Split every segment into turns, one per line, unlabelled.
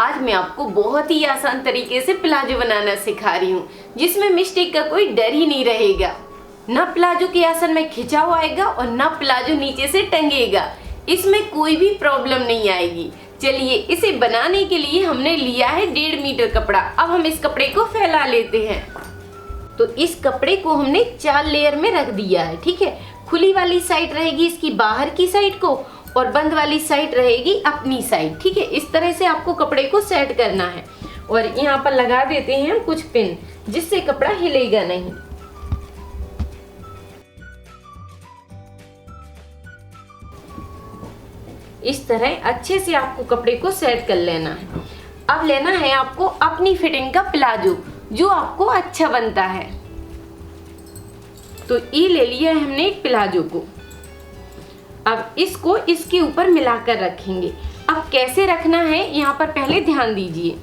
आज मैं आपको बहुत ही आसान तरीके से प्लाजो बनाना सिखा रही हूँ, जिसमें मिस्टेक का कोई डर ही नहीं रहेगा। ना प्लाजो के आसन में खिंचाव आएगा और ना प्लाजो नीचे से टंगेगा। इसमें कोई भी प्रॉब्लम नहीं आएगी। चलिए, इसे बनाने के लिए हमने लिया है 1.5 मीटर कपड़ा। अब हम इस कपड़े को फैला लेते हैं। तो इस कपड़े को हमने 4 लेयर में रख दिया है। ठीक है, खुली वाली साइड रहेगी इसकी बाहर की साइड को और बंद वाली साइड रहेगी अपनी साइड। ठीक है, इस तरह से आपको कपड़े को सेट करना है। और यहाँ पर लगा देते हैं हम कुछ पिन, जिससे कपड़ा हिलेगा नहीं। इस तरह अच्छे से आपको कपड़े को सेट कर लेना है। अब लेना है आपको अपनी फिटिंग का प्लाजो, जो आपको अच्छा बनता है। तो ये ले लिया है हमने एक प्लाजो को। अब इसको इसके ऊपर मिलाकर रखेंगे। अब कैसे रखना है, यहाँ पर पहले ध्यान दीजिए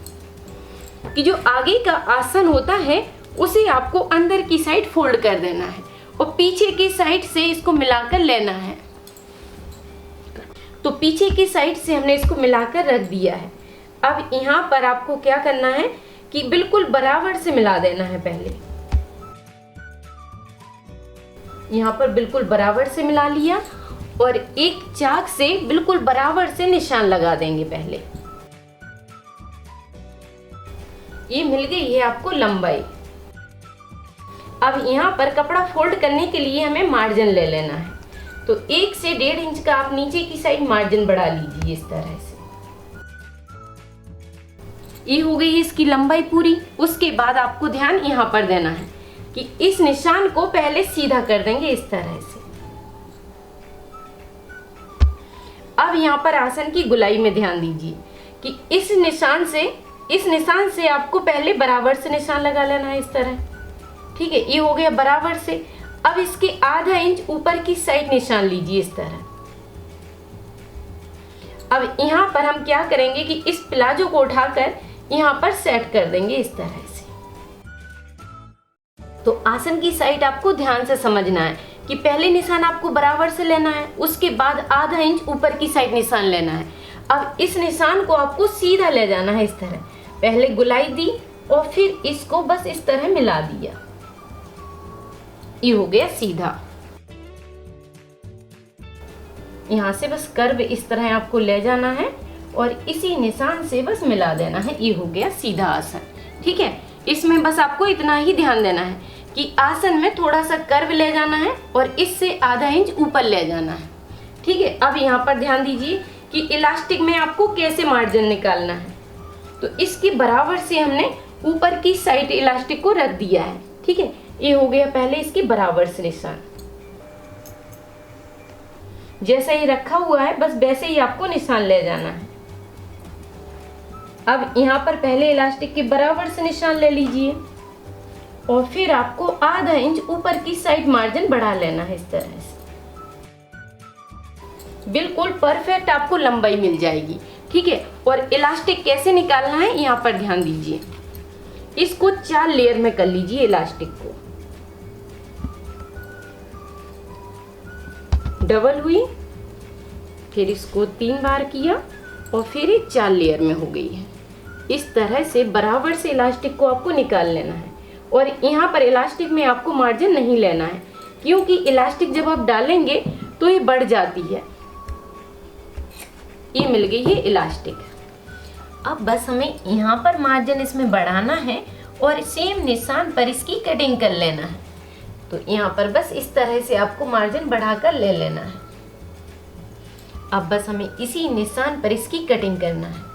कि जो आगे का आसन होता है उसे आपको अंदर की साइड फोल्ड कर देना है और पीछे की साइड से इसको मिलाकर लेना है। तो पीछे की साइड से हमने इसको मिलाकर रख दिया है। अब यहाँ पर आपको क्या करना है कि बिल्कुल बराबर से मिला देना है। पहले यहाँ पर बिल्कुल बराबर से मिला लिया और एक चाक से बिल्कुल बराबर से निशान लगा देंगे। पहले ये मिल गई है आपको लंबाई। अब यहाँ पर कपड़ा फोल्ड करने के लिए हमें मार्जिन ले लेना है। तो 1 से 1.5 इंच का आप नीचे की साइड मार्जिन बढ़ा लीजिए इस तरह से। ये हो गई है इसकी लंबाई पूरी। उसके बाद आपको ध्यान यहाँ पर देना है कि इस निशान को पहले सीधा कर देंगे इस तरह से। अब यहाँ पर आसन की गोलाई में ध्यान दीजिए कि इस निशान से आपको पहले बराबर से निशान लगा लेना है इस तरह। ठीक है, ये हो गया बराबर से। अब इसके आधा इंच ऊपर की साइड निशान लीजिए इस तरह। अब यहाँ पर हम क्या करेंगे कि इस प्लाजो को उठाकर यहाँ पर सेट कर देंगे इस तरह से। तो आसन की साइड आपको ध्यान से समझना है कि पहले निशान आपको बराबर से लेना है, उसके बाद आधा इंच ऊपर की साइड निशान लेना है। अब इस निशान को आपको सीधा ले जाना है इस तरह। पहले गोलाई दी और फिर इसको बस इस तरह मिला दिया। ये हो गया सीधा। यहाँ से बस कर्व इस तरह आपको ले जाना है और इसी निशान से बस मिला देना है। ये हो गया सीधा आसन। ठीक है, इसमें बस आपको इतना ही ध्यान देना है कि आसन में थोड़ा सा कर्व ले जाना है और इससे आधा इंच ऊपर ले जाना है। ठीक है, अब यहाँ पर ध्यान दीजिए कि इलास्टिक में आपको कैसे मार्जिन निकालना है। तो इसकी बराबर से हमने ऊपर की साइड इलास्टिक को रख दिया है। ठीक है, ये हो गया पहले इसकी बराबर से निशान। जैसा ही रखा हुआ है बस वैसे ही आपको निशान ले जाना है। अब यहाँ पर पहले इलास्टिक के बराबर से निशान ले लीजिए और फिर आपको आधा इंच ऊपर की साइड मार्जिन बढ़ा लेना है इस तरह से। बिल्कुल परफेक्ट आपको लंबाई मिल जाएगी। ठीक है, और इलास्टिक कैसे निकालना है यहाँ पर ध्यान दीजिए। इसको 4 लेयर में कर लीजिए इलास्टिक को। डबल हुई, फिर इसको 3 बार किया और फिर ये 4 लेयर में हो गई है। इस तरह से बराबर से इलास्टिक को आपको निकाल लेना है। और यहाँ पर इलास्टिक में आपको मार्जिन नहीं लेना है, क्योंकि इलास्टिक जब आप डालेंगे तो ये बढ़ जाती है। ये मिल गई है इलास्टिक। अब बस हमें यहाँ पर मार्जिन इसमें बढ़ाना है और सेम निशान पर इसकी कटिंग कर लेना है। तो यहाँ पर बस इस तरह से आपको मार्जिन बढ़ाकर ले लेना है। अब बस हमें इसी निशान पर इसकी कटिंग करना है।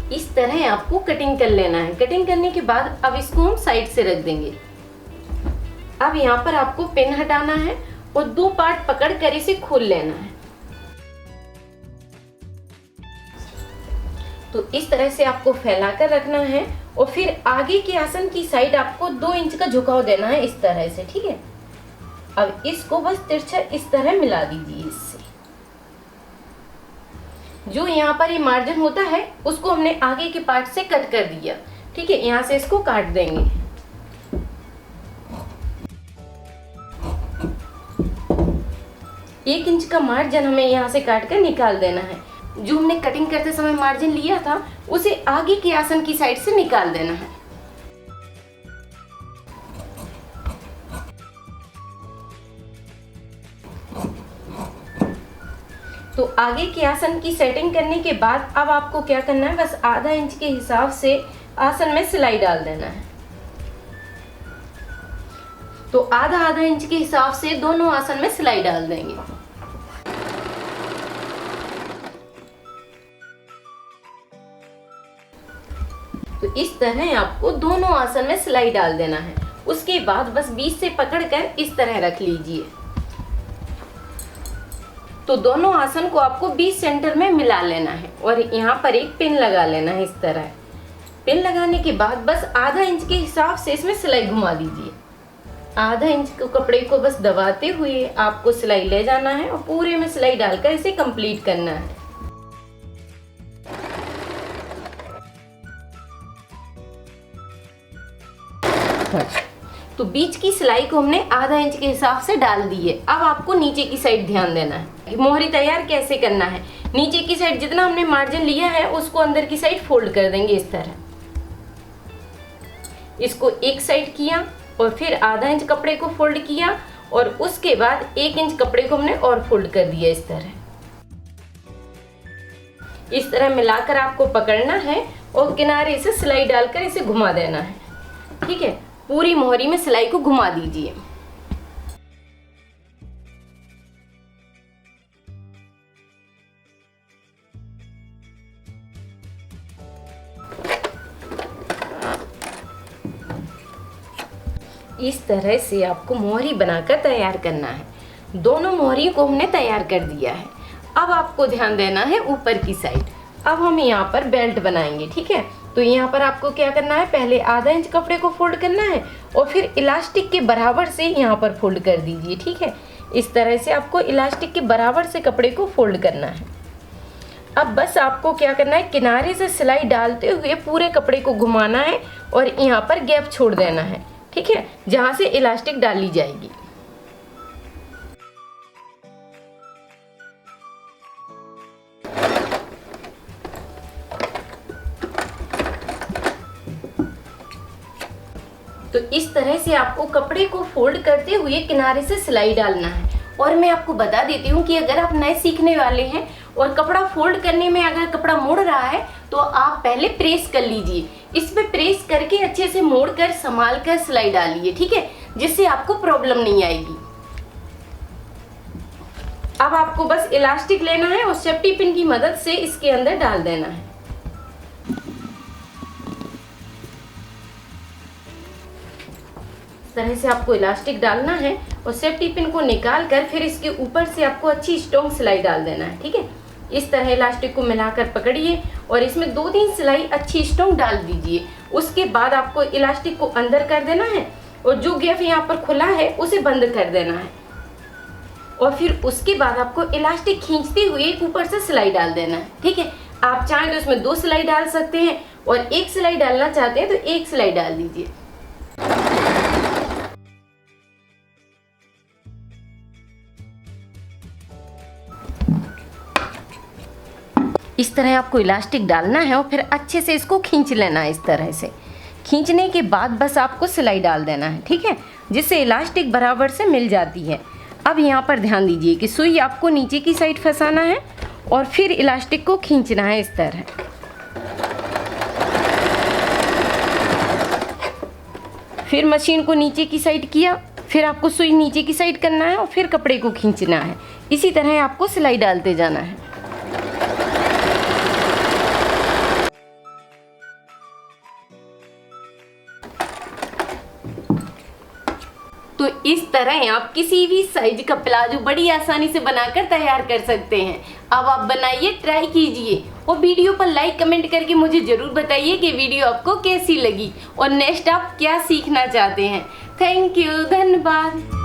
इस तरह आपको कटिंग कर लेना है। कटिंग करने के बाद अब इसको हम साइड से रख देंगे। अब यहाँ पर आपको पिन हटाना है और 2 पार्ट पकड़कर इसे खोल लेना है। तो इस तरह से आपको फैलाकर रखना है और फिर आगे के आसन की साइड आपको 2 इंच का झुकाव देना है इस तरह से। ठीक है, अब इसको बस तिरछा इस तरह मिला दीजिए इससे। जो यहाँ पर ये मार्जिन होता है उसको हमने आगे के पार्ट से कट कर दिया। ठीक है, यहाँ से इसको काट देंगे। एक इंच का मार्जिन हमें यहाँ से काट कर निकाल देना है। जो हमने कटिंग करते समय मार्जिन लिया था उसे आगे के आसन की साइड से निकाल देना है। तो आगे के आसन की सेटिंग करने के बाद अब आपको क्या करना है, बस आधा इंच के हिसाब से आसन में सिलाई डाल देना है। तो आधा इंच के हिसाब से दोनों आसन में सिलाई डाल देंगे। तो इस तरह आपको दोनों आसन में सिलाई डाल देना है। उसके बाद बस बीच से पकड़कर इस तरह रख लीजिए। तो दोनों आसन को आपको बीच सेंटर में मिला लेना है और यहाँ पर एक पिन लगा लेना है। इस तरह पिन लगाने के बाद बस आधा इंच के हिसाब से इसमें सिलाई घुमा दीजिए। आधा इंच को कपड़े को बस दबाते हुए आपको सिलाई ले जाना है और पूरे में सिलाई डालकर इसे कंप्लीट करना है। तो बीच की सिलाई को हमने आधा इंच के हिसाब से डाल दी है। अब आपको नीचे की साइड ध्यान देना है। मोहरी तैयार कैसे करना है, नीचे की साइड जितना हमने मार्जिन लिया है उसको अंदर की साइड फोल्ड कर देंगे इस तरह। इसको एक साइड किया और फिर आधा इंच कपड़े को फोल्ड किया और उसके बाद 1 इंच कपड़े को हमने और फोल्ड कर दिया इस तरह। इस तरह मिलाकर आपको पकड़ना है और किनारे से सिलाई डालकर इसे घुमा देना है। ठीक है, पूरी मोहरी में सिलाई को घुमा दीजिए। इस तरह से आपको मोहरी बनाकर तैयार करना है। दोनों मोहरी को हमने तैयार कर दिया है। अब आपको ध्यान देना है ऊपर की साइड। अब हम यहाँ पर बेल्ट बनाएंगे। ठीक है, तो यहाँ पर आपको क्या करना है, पहले आधा इंच कपड़े को फोल्ड करना है और फिर इलास्टिक के बराबर से यहाँ पर फोल्ड कर दीजिए। ठीक है, इस तरह से आपको इलास्टिक के बराबर से कपड़े को फोल्ड करना है। अब बस आपको क्या करना है, किनारे से सिलाई डालते हुए पूरे कपड़े को घुमाना है और यहाँ पर गैप छोड़ देना है। ठीक है, जहाँ से इलास्टिक डाली जाएगी। तो इस तरह से आपको कपड़े को फोल्ड करते हुए किनारे से सिलाई डालना है। और मैं आपको बता देती हूँ कि अगर आप नए सीखने वाले हैं और कपड़ा फोल्ड करने में अगर कपड़ा मुड़ रहा है तो आप पहले प्रेस कर लीजिए। इस पे प्रेस करके अच्छे से मोड़कर संभाल कर सिलाई डालिए। ठीक है, जिससे आपको प्रॉब्लम नहीं आएगी। अब आपको बस इलास्टिक लेना है और सेफ्टी पिन की मदद से इसके अंदर डाल देना है। तरह से आपको इलास्टिक डालना है और सेफ्टी पिन को निकाल कर फिर इसके ऊपर से आपको अच्छी स्ट्रॉन्ग सिलाई डाल देना है। ठीक है, इस तरह इलास्टिक को मिलाकर पकड़िए और इसमें 2-3 सिलाई अच्छी स्ट्रॉन्ग डाल दीजिए। उसके बाद आपको इलास्टिक को अंदर कर देना है और जो गैप यहाँ पर खुला है उसे बंद कर देना है। और फिर उसके बाद आपको इलास्टिक खींचते हुए एक ऊपर से सिलाई डाल देना है। ठीक है, आप चाहें तो इसमें 2 सिलाई डाल सकते हैं और 1 सिलाई डालना चाहते हैं तो 1 सिलाई डाल दीजिए। इस तरह आपको इलास्टिक डालना है और फिर अच्छे से इसको खींच लेना है। इस तरह से खींचने के बाद बस आपको सिलाई डाल देना है। ठीक है, जिससे इलास्टिक बराबर से मिल जाती है। अब यहाँ पर ध्यान दीजिए कि सुई आपको नीचे की साइड फंसाना है और फिर इलास्टिक को खींचना है इस तरह। फिर मशीन को नीचे की साइड किया, फिर आपको सुई नीचे की साइड करना है और फिर कपड़े को खींचना है। इसी तरह आपको सिलाई डालते जाना है। तो इस तरह आप किसी भी साइज का प्लाजो बड़ी आसानी से बनाकर तैयार कर सकते हैं। अब आप बनाइए, ट्राई कीजिए और वीडियो पर लाइक कमेंट करके मुझे ज़रूर बताइए कि वीडियो आपको कैसी लगी और नेक्स्ट आप क्या सीखना चाहते हैं। थैंक यू, धन्यवाद।